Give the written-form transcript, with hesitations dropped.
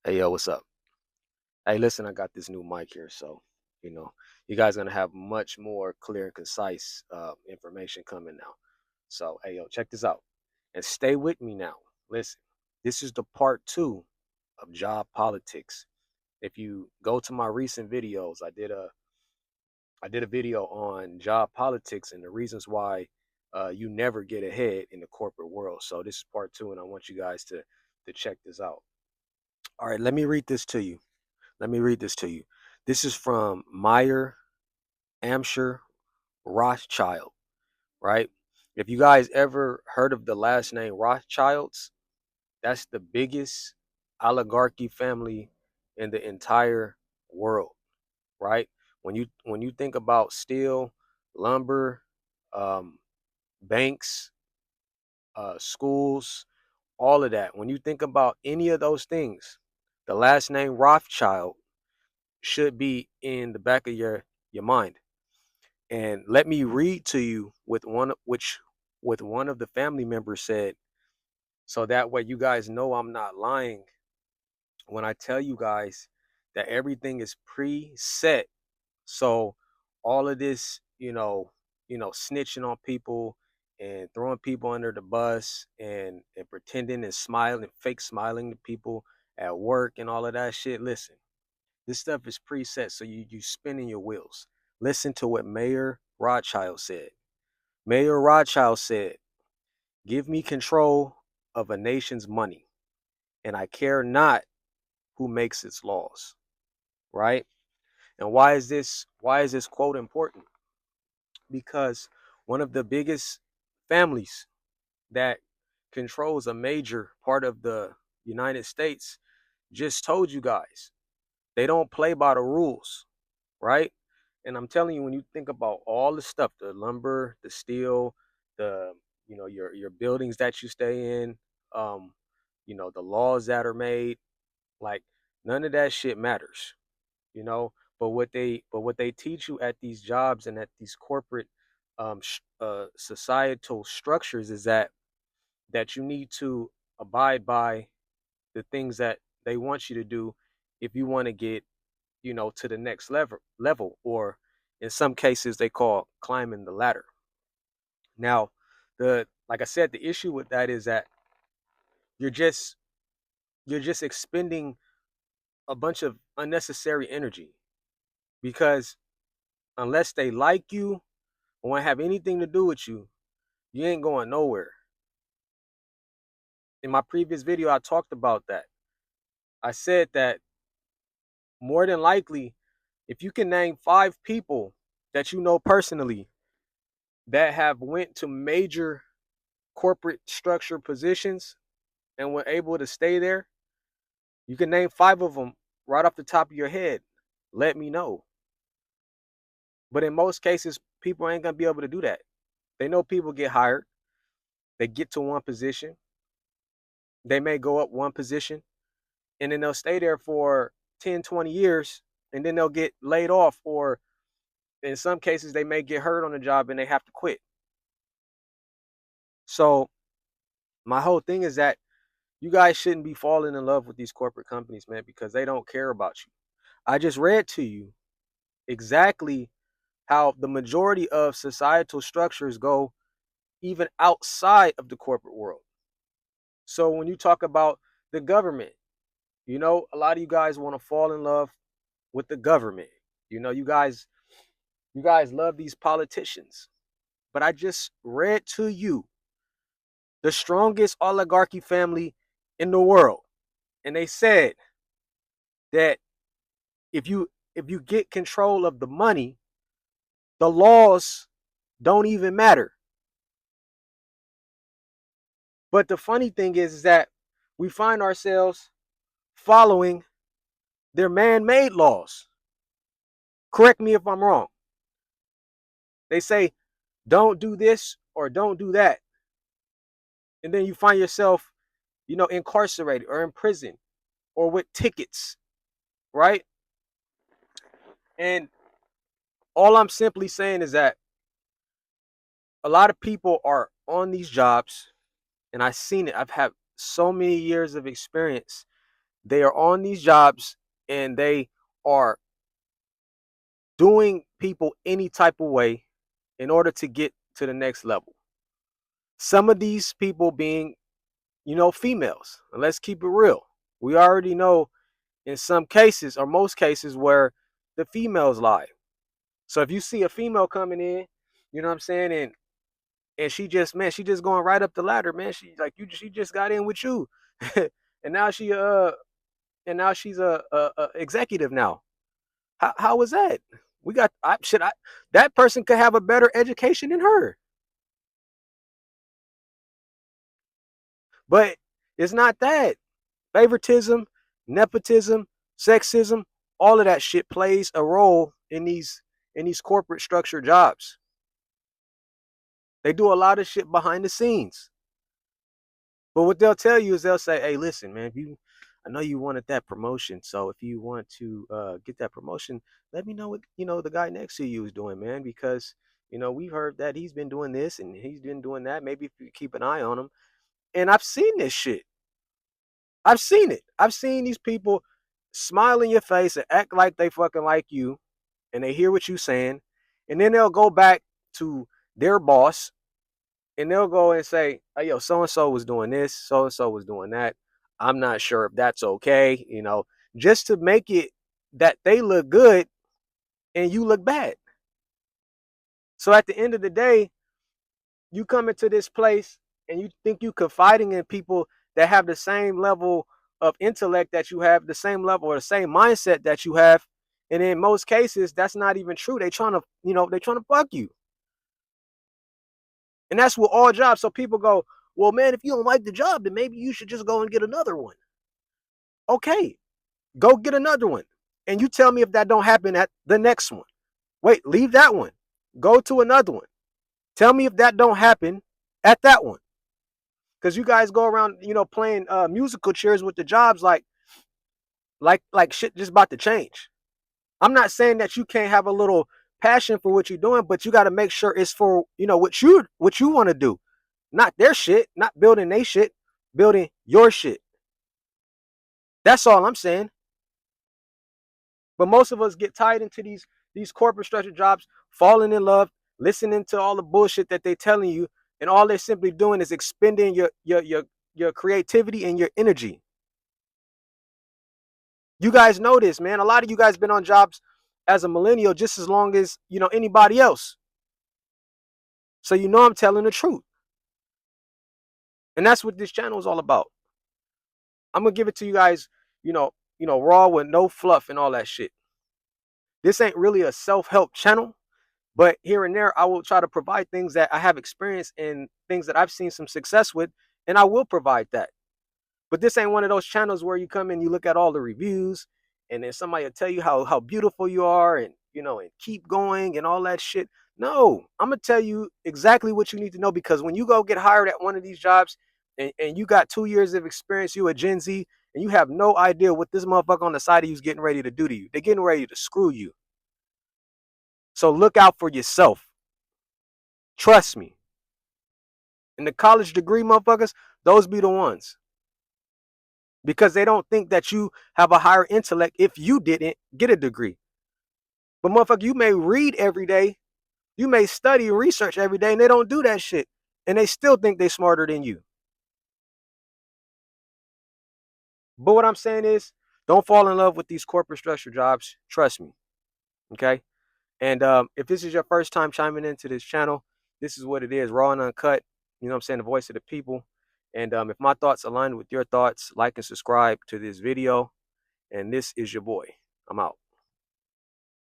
Hey, yo, what's up? Hey, listen, I got this new mic here, so you know, you guys gonna have much more clear and concise information coming now. So, hey, yo, check this out, and stay with me now. Listen, this is the part two of job politics. If you go to my recent videos, I did a video on job politics and the reasons why you never get ahead in the corporate world. So this is part two, and I want you guys to check this out. All right, let me read this to you. Let me read this to you. This is from Meyer Amscher Rothschild, right? If you guys ever heard of the last name Rothschilds, that's the biggest oligarchy family in the entire world, right? When you think about steel, lumber, um, banks, schools, all of that, when you think about any of those things, the last name Rothschild should be in the back of your mind. And let me read to you with one of the family members said, so that way you guys know I'm not lying when I tell you guys that everything is preset. So all of this, snitching on people and throwing people under the bus and pretending and smiling, fake smiling to people at work and all of that shit. Listen, this stuff is preset, so you spinning your wheels. Listen to what Mayor Rothschild said. Mayor Rothschild said, "Give me control of a nation's money, and I care not who makes its laws." Right? And why is this quote important? Because one of the biggest families that controls a major part of the United States just told you guys they don't play by the rules, right? And I'm telling you, when you think about all the stuff, the lumber, the steel, the your buildings that you stay in, um, the laws that are made, like none of that shit matters, you know. But what they teach you at these jobs and at these corporate societal structures is that you need to abide by the things that they want you to do if you want to get to the next level, or in some cases they call climbing the ladder. Now, the like I said, the issue with that is that you're just you're just expending a bunch of unnecessary energy, because unless they like you or want to have anything to do with you, you ain't going nowhere. In my previous video, I talked about that. I said that more than likely, if you can name 5 people that you know personally that have went to major corporate structure positions and were able to stay there, you can name 5 of them right off the top of your head. Let me know. But in most cases, people ain't gonna be able to do that. They know people get hired, they get to one position, they may go up one position, and then they'll stay there for 10, 20 years, and then they'll get laid off, or in some cases, they may get hurt on the job and they have to quit. So, my whole thing is that you guys shouldn't be falling in love with these corporate companies, man, because they don't care about you. I just read to you exactly how the majority of societal structures go even outside of the corporate world. So when you talk about the government, a lot of you guys want to fall in love with the government. You guys love these politicians. But I just read to you the strongest oligarchy family in the world. And they said that if you get control of the money, the laws don't even matter. But the funny thing is that we find ourselves following their man-made laws. Correct me if I'm wrong. They say don't do this or don't do that. And then you find yourself, incarcerated or in prison or with tickets, right? And all I'm simply saying is that a lot of people are on these jobs, and I've seen it. I've had so many years of experience They are on these jobs and they are doing people any type of way in order to get to the next level. Some of these people being, females. And let's keep it real. We already know in some cases or most cases where the females lie. So if you see a female coming in, you know what I'm saying, and she just, man, she just going right up the ladder, man. She just got in with you. and now she and now she's a executive now. How was that? We got that person could have a better education than her. But it's not that. Favoritism, nepotism, sexism, all of that shit plays a role in these corporate structured jobs. They do a lot of shit behind the scenes. But what they'll tell you is they'll say, "Hey, listen, man, I know you wanted that promotion, so if you want to get that promotion, let me know what the guy next to you is doing, man, because we've heard that he's been doing this and he's been doing that. Maybe if you keep an eye on him." And I've seen this shit. I've seen it. I've seen these people smile in your face and act like they fucking like you, and they hear what you're saying, and then they'll go back to their boss and they'll go and say, "Hey, yo, so and so was doing this, so and so was doing that. I'm not sure if that's okay," just to make it that they look good and you look bad. So at the end of the day, you come into this place and you think you confiding in people that have the same level of intellect that you have, the same level or the same mindset that you have. And in most cases, that's not even true. They trying to fuck you. And that's with all jobs. So people go, "Well, man, if you don't like the job, then maybe you should just go and get another one." Okay, go get another one. And you tell me if that don't happen at the next one. Wait, leave that one. Go to another one. Tell me if that don't happen at that one. Because you guys go around, playing musical chairs with the jobs like shit just about to change. I'm not saying that you can't have a little passion for what you're doing, but you got to make sure it's for what you want to do, not their shit, not building their shit, building your shit. That's all I'm saying. But most of us get tied into these corporate structured jobs, falling in love, listening to all the bullshit that they're telling you, and all they're simply doing is expending your creativity and your energy. You guys know this, man. A lot of you guys been on jobs as a millennial just as long as anybody else. So I'm telling the truth. And that's what this channel is all about. I'm gonna give it to you guys, raw with no fluff and all that shit. This ain't really a self-help channel, but here and there I will try to provide things that I have experience and things that I've seen some success with, and I will provide that. But this ain't one of those channels where you come in, you look at all the reviews, and then somebody will tell you how beautiful you are, and and keep going and all that shit. No, I'm gonna tell you exactly what you need to know, because when you go get hired at one of these jobs and you got 2 years of experience, you a Gen Z, and you have no idea what this motherfucker on the side of you is getting ready to do to you. They're getting ready to screw you. So look out for yourself. Trust me. And the college degree motherfuckers, those be the ones. Because they don't think that you have a higher intellect if you didn't get a degree. But motherfucker, you may read every day, you may study and research every day, and they don't do that shit. And they still think they're smarter than you. But what I'm saying is, don't fall in love with these corporate structure jobs. Trust me. Okay? And if this is your first time chiming into this channel, this is what it is, raw and uncut. You know what I'm saying? The voice of the people. And if my thoughts align with your thoughts, like and subscribe to this video. And this is your boy. I'm out.